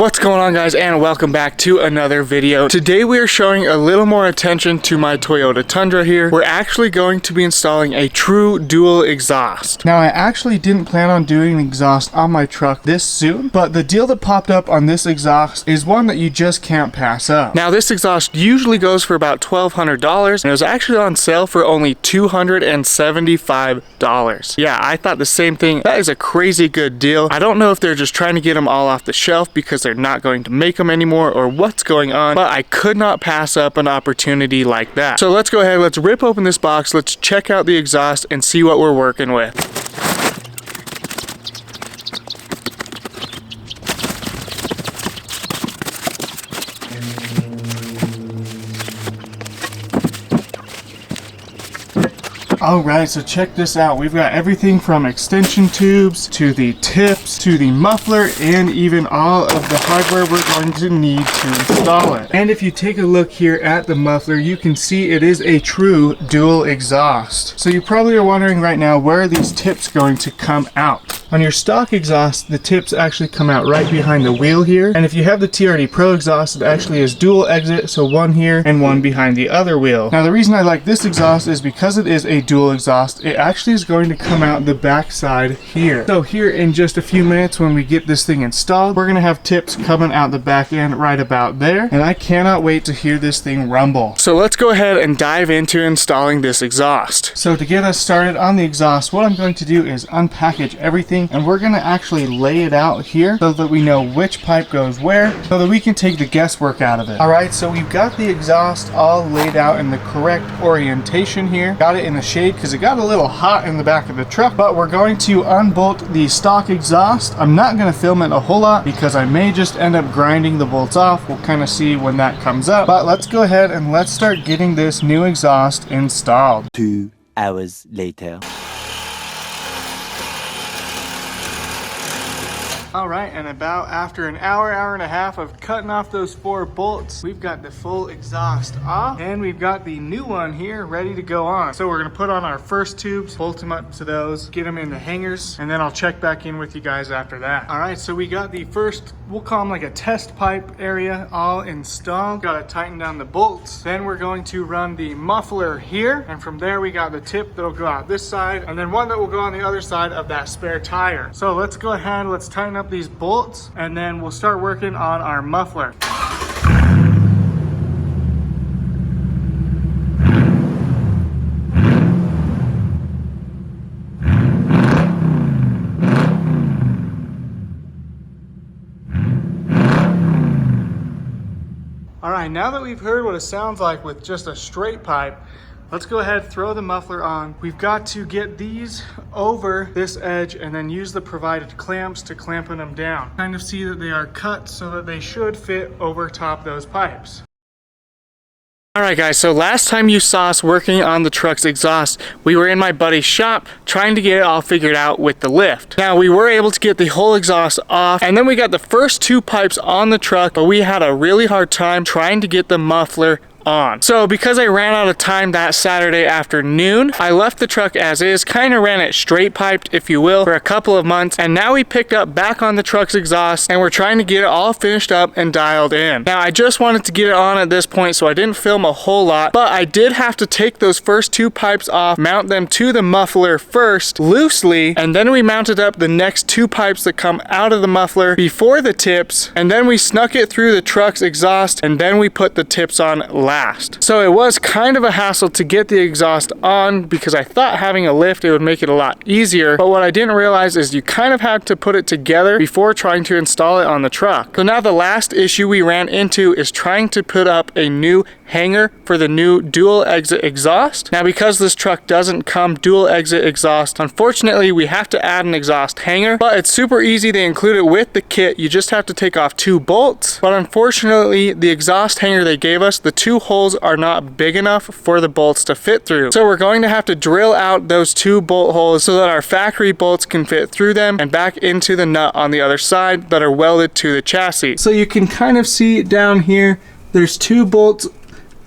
What's going on, guys, and welcome back to another video. Today we are showing a little more attention to my Toyota Tundra here. We're actually going to be installing a true dual exhaust. Now, I actually didn't plan on doing an exhaust on my truck this soon, but the deal that popped up on this exhaust is one that you just can't pass up. Now, this exhaust usually goes for about $1,200, and it was actually on sale for only $275. Yeah, I thought the same thing. That is a crazy good deal. I don't know if they're just trying to get them all off the shelf because they're not going to make them anymore or what's going on, but I could not pass up an opportunity like that. So let's go ahead, let's rip open this box, let's check out the exhaust and see what we're working with. Alright, so check this out. We've got everything from extension tubes to the tips to the muffler and even all of the hardware we're going to need to install it. And if you take a look here at the muffler, you can see it is a true dual exhaust. So you probably are wondering right now, where are these tips going to come out? On your stock exhaust, the tips actually come out right behind the wheel here. And if you have the TRD Pro exhaust, it actually is dual exit, so one here and one behind the other wheel. Now, the reason I like this exhaust is because it is a dual exhaust, it actually is going to come out the back side here. So here in just a few minutes when we get this thing installed, we're gonna have tips coming out the back end right about there, and I cannot wait to hear this thing rumble. So let's go ahead and dive into installing this exhaust. So to get us started on the exhaust, what I'm going to do is unpackage everything, and we're gonna actually lay it out here so that we know which pipe goes where, so that we can take the guesswork out of it. Alright, so we've got the exhaust all laid out in the correct orientation here. Got it in the shade because it got a little hot in the back of the truck, but we're going to unbolt the stock exhaust. I'm not going to film it a whole lot because I may just end up grinding the bolts off. We'll kind of see when that comes up, but let's go ahead and let's start getting this new exhaust installed. 2 hours later. Alright, and about after an hour and a half of cutting off those 4 bolts, we've got the full exhaust off, and we've got the new one here ready to go on. So we're going to put on our first tubes, bolt them up to those, get them in the hangers, and then I'll check back in with you guys after that. Alright, so we got the first, we'll call them like a test pipe area, all installed. Got to tighten down the bolts. Then we're going to run the muffler here, and from there we got the tip that'll go out this side, and then one that will go on the other side of that spare tire. So let's go ahead, let's tighten up these bolts, and then we'll start working on our muffler. Alright, now that we've heard what it sounds like with just a straight pipe, let's go ahead, throw the muffler on. We've got to get these over this edge and then use the provided clamps to clamping them down. Kind of see that they are cut so that they should fit over top those pipes. Alright guys, so last time you saw us working on the truck's exhaust, we were in my buddy's shop trying to get it all figured out with the lift. Now, we were able to get the whole exhaust off, and then we got the first 2 pipes on the truck, but we had a really hard time trying to get the muffler on. So because I ran out of time that Saturday afternoon, I left the truck as is, kind of ran it straight piped, if you will, for a couple of months, and now we picked up back on the truck's exhaust and we're trying to get it all finished up and dialed in. Now, I just wanted to get it on at this point, so I didn't film a whole lot, but I did have to take those first 2 pipes off, mount them to the muffler first loosely, and then we mounted up the next 2 pipes that come out of the muffler before the tips, and then we snuck it through the truck's exhaust, and then we put the tips on last. So it was kind of a hassle to get the exhaust on because I thought having a lift, it would make it a lot easier, but what I didn't realize is you kind of had to put it together before trying to install it on the truck. So now the last issue we ran into is trying to put up a new hanger for the new dual exit exhaust. Now, because this truck doesn't come dual exit exhaust, unfortunately we have to add an exhaust hanger, but it's super easy. They include it with the kit. You just have to take off 2 bolts, but unfortunately the exhaust hanger they gave us, the 2 holes are not big enough for the bolts to fit through. So we're going to have to drill out those 2 bolt holes so that our factory bolts can fit through them and back into the nut on the other side that are welded to the chassis. So you can kind of see down here, there's 2 bolts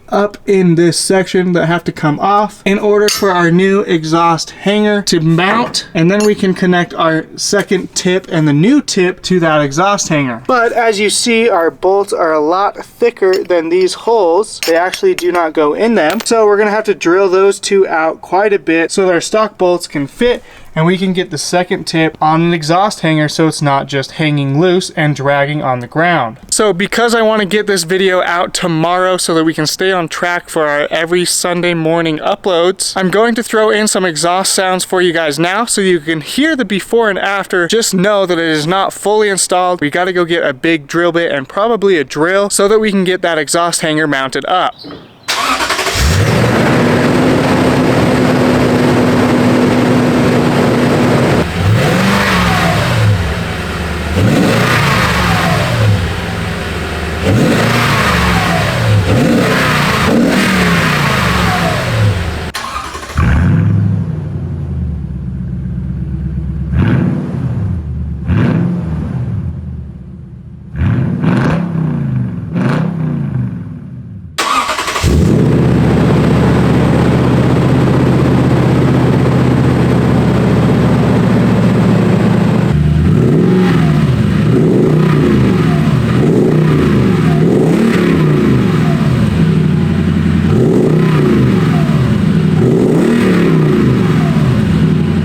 up in this section that have to come off in order for our new exhaust hanger to mount, and then we can connect our second tip and the new tip to that exhaust hanger. But as you see, our bolts are a lot thicker than these holes. They actually do not go in them, so we're gonna have to drill those two out quite a bit so that our stock bolts can fit and we can get the second tip on an exhaust hanger so it's not just hanging loose and dragging on the ground. So because I want to get this video out tomorrow so that we can stay on track for our every Sunday morning uploads, I'm going to throw in some exhaust sounds for you guys now so you can hear the before and after. Just know that it is not fully installed. We got to go get a big drill bit and probably a drill so that we can get that exhaust hanger mounted up.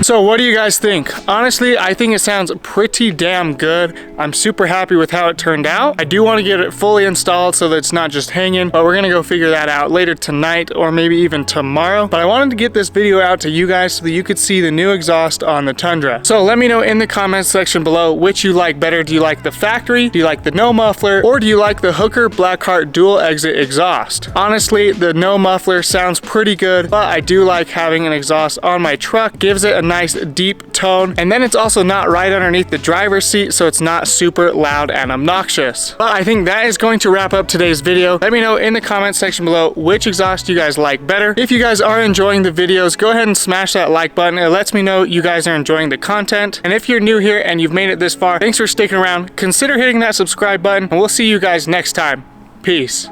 So what do you guys think? Honestly, I think it sounds pretty damn good. I'm super happy with how it turned out. I do want to get it fully installed so that it's not just hanging, but we're gonna go figure that out later tonight or maybe even tomorrow. But I wanted to get this video out to you guys so that you could see the new exhaust on the Tundra. So let me know in the comments section below which you like better. Do you like the factory? Do you like the no muffler? Or do you like the Hooker BlackHeart dual exit exhaust? Honestly, the no muffler sounds pretty good, but I do like having an exhaust on my truck. Gives it a nice deep tone, and then it's also not right underneath the driver's seat, so it's not super loud and obnoxious. But I think that is going to wrap up today's video. Let me know in the comments section below which exhaust you guys like better. If you guys are enjoying the videos, go ahead and smash that like button. It lets me know you guys are enjoying the content. And if you're new here and you've made it this far, thanks for sticking around. Consider hitting that subscribe button, and we'll see you guys next time. Peace.